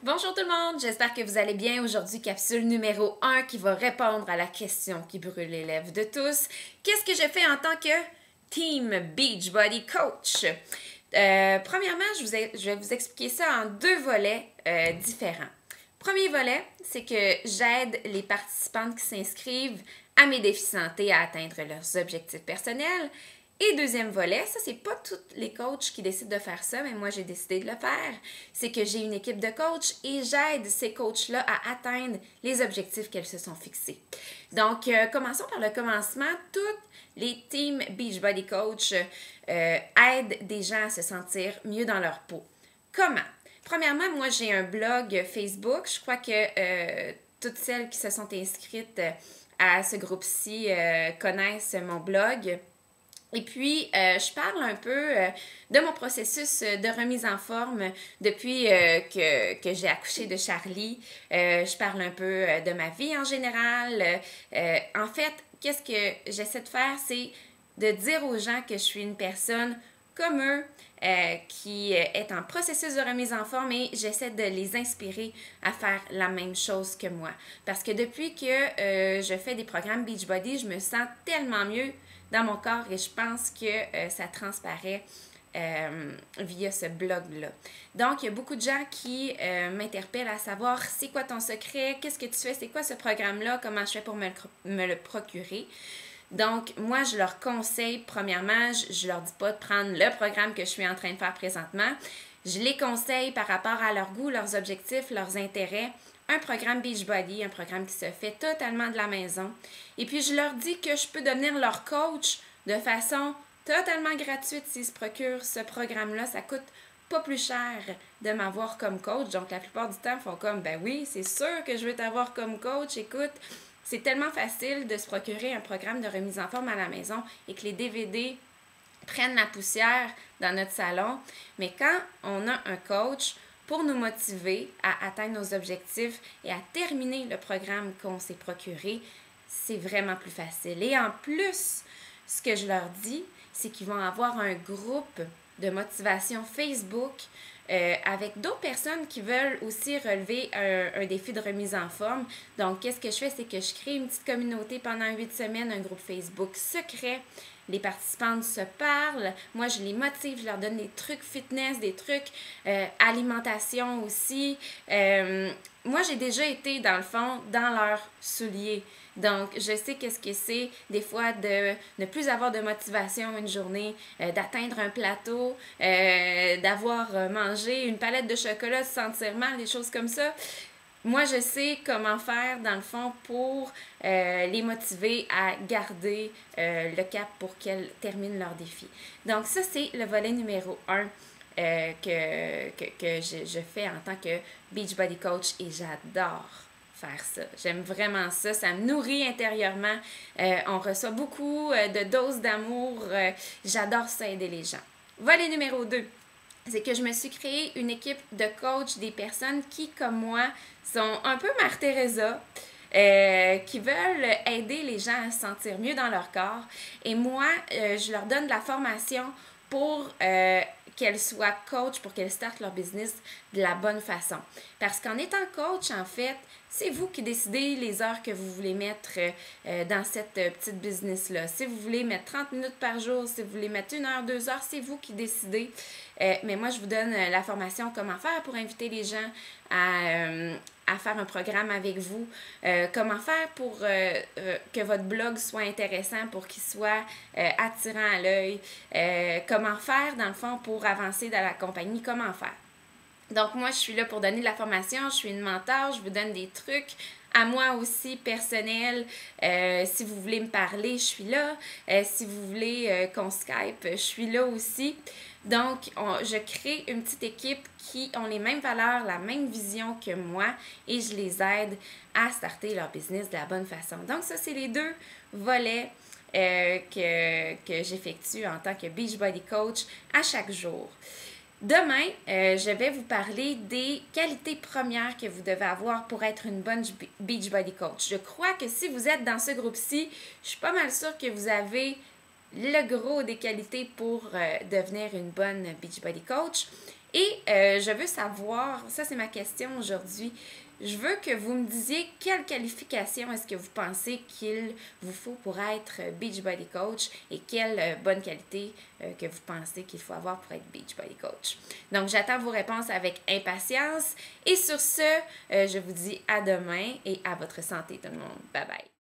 Bonjour tout le monde, j'espère que vous allez bien. Aujourd'hui, capsule numéro 1 qui va répondre à la question qui brûle les lèvres de tous. Qu'est-ce que je fais en tant que Team Beachbody Coach? Premièrement, je vais vous expliquer ça en deux volets différents. Premier volet, c'est que j'aide les participantes qui s'inscrivent à mes défis santé à atteindre leurs objectifs personnels. Et deuxième volet, ça c'est pas tous les coachs qui décident de faire ça, mais moi j'ai décidé de le faire, c'est que j'ai une équipe de coachs et j'aide ces coachs-là à atteindre les objectifs qu'elles se sont fixés. Donc, commençons par le commencement. Toutes les teams Beachbody Coach aident des gens à se sentir mieux dans leur peau. Comment? Premièrement, moi j'ai un blog Facebook. Je crois que toutes celles qui se sont inscrites à ce groupe-ci connaissent mon blog. Et puis, je parle un peu de mon processus de remise en forme depuis que j'ai accouché de Charlie. Je parle un peu de ma vie en général. En fait, qu'est-ce que j'essaie de faire, c'est de dire aux gens que je suis une personne comme eux, qui est en processus de remise en forme et j'essaie de les inspirer à faire la même chose que moi. Parce que depuis que je fais des programmes Beachbody, je me sens tellement mieux dans mon corps et je pense que ça transparaît via ce blog-là. Donc, il y a beaucoup de gens qui m'interpellent à savoir c'est quoi ton secret, qu'est-ce que tu fais, c'est quoi ce programme-là, comment je fais pour me le procurer. Donc, moi, je leur conseille, premièrement, je leur dis pas de prendre le programme que je suis en train de faire présentement. Je les conseille par rapport à leur goût, leurs objectifs, leurs intérêts. Un programme Beachbody, un programme qui se fait totalement de la maison. Et puis, je leur dis que je peux devenir leur coach de façon totalement gratuite s'ils se procurent ce programme-là. Ça coûte pas plus cher de m'avoir comme coach. Donc, la plupart du temps, ils font comme, ben oui, c'est sûr que je veux t'avoir comme coach. Écoute, c'est tellement facile de se procurer un programme de remise en forme à la maison et que les DVD prennent la poussière dans notre salon. Mais quand on a un coach pour nous motiver à atteindre nos objectifs et à terminer le programme qu'on s'est procuré, c'est vraiment plus facile. Et en plus, ce que je leur dis, c'est qu'ils vont avoir un groupe de motivation Facebook avec d'autres personnes qui veulent aussi relever un défi de remise en forme. Donc, qu'est-ce que je fais? C'est que je crée une petite communauté pendant 8 semaines, un groupe Facebook secret. Les participantes se parlent. Moi, je les motive, je leur donne des trucs fitness, des trucs alimentation aussi. Moi, j'ai déjà été, dans le fond, dans leurs souliers. Donc, je sais qu'est-ce que c'est, des fois, de ne plus avoir de motivation une journée, d'atteindre un plateau, d'avoir mangé une palette de chocolat, de se sentir mal, des choses comme ça. Moi, je sais comment faire, dans le fond, pour les motiver à garder le cap pour qu'elles terminent leur défi. Donc, ça, c'est le volet numéro 1 que je fais en tant que Beachbody Coach et j'adore faire ça. J'aime vraiment ça. Ça me nourrit intérieurement. On reçoit beaucoup de doses d'amour. J'adore ça, aider les gens. Volet numéro 2. C'est que je me suis créé une équipe de coachs, des personnes qui, comme moi, sont un peu Mère Teresa, qui veulent aider les gens à se sentir mieux dans leur corps. Et moi, je leur donne de la formation pour qu'elles soient coach, pour qu'elles startent leur business de la bonne façon. Parce qu'en étant coach, en fait, c'est vous qui décidez les heures que vous voulez mettre dans cette petite business-là. Si vous voulez mettre 30 minutes par jour, si vous voulez mettre 1 heure, 2 heures, c'est vous qui décidez. Mais moi, je vous donne la formation comment faire pour inviter les gens à faire un programme avec vous. Comment faire pour que votre blog soit intéressant, pour qu'il soit attirant à l'œil. Comment faire, dans le fond, pour avancer dans la compagnie. Comment faire. Donc, moi, je suis là pour donner de la formation. Je suis une mentor. Je vous donne des trucs à moi aussi, personnels. Si vous voulez me parler, je suis là. Si vous voulez qu'on Skype, je suis là aussi. Donc, je crée une petite équipe qui ont les mêmes valeurs, la même vision que moi et je les aide à starter leur business de la bonne façon. Donc, ça, c'est les deux volets que j'effectue en tant que Beachbody Coach à chaque jour. Demain, je vais vous parler des qualités premières que vous devez avoir pour être une bonne Beachbody Coach. Je crois que si vous êtes dans ce groupe-ci, je suis pas mal sûre que vous avez le gros des qualités pour devenir une bonne Beachbody Coach. Et je veux savoir, ça c'est ma question aujourd'hui, je veux que vous me disiez quelle qualification est-ce que vous pensez qu'il vous faut pour être Beachbody Coach et quelle bonne qualité que vous pensez qu'il faut avoir pour être Beachbody Coach. Donc, j'attends vos réponses avec impatience et sur ce, je vous dis à demain et à votre santé tout le monde. Bye bye!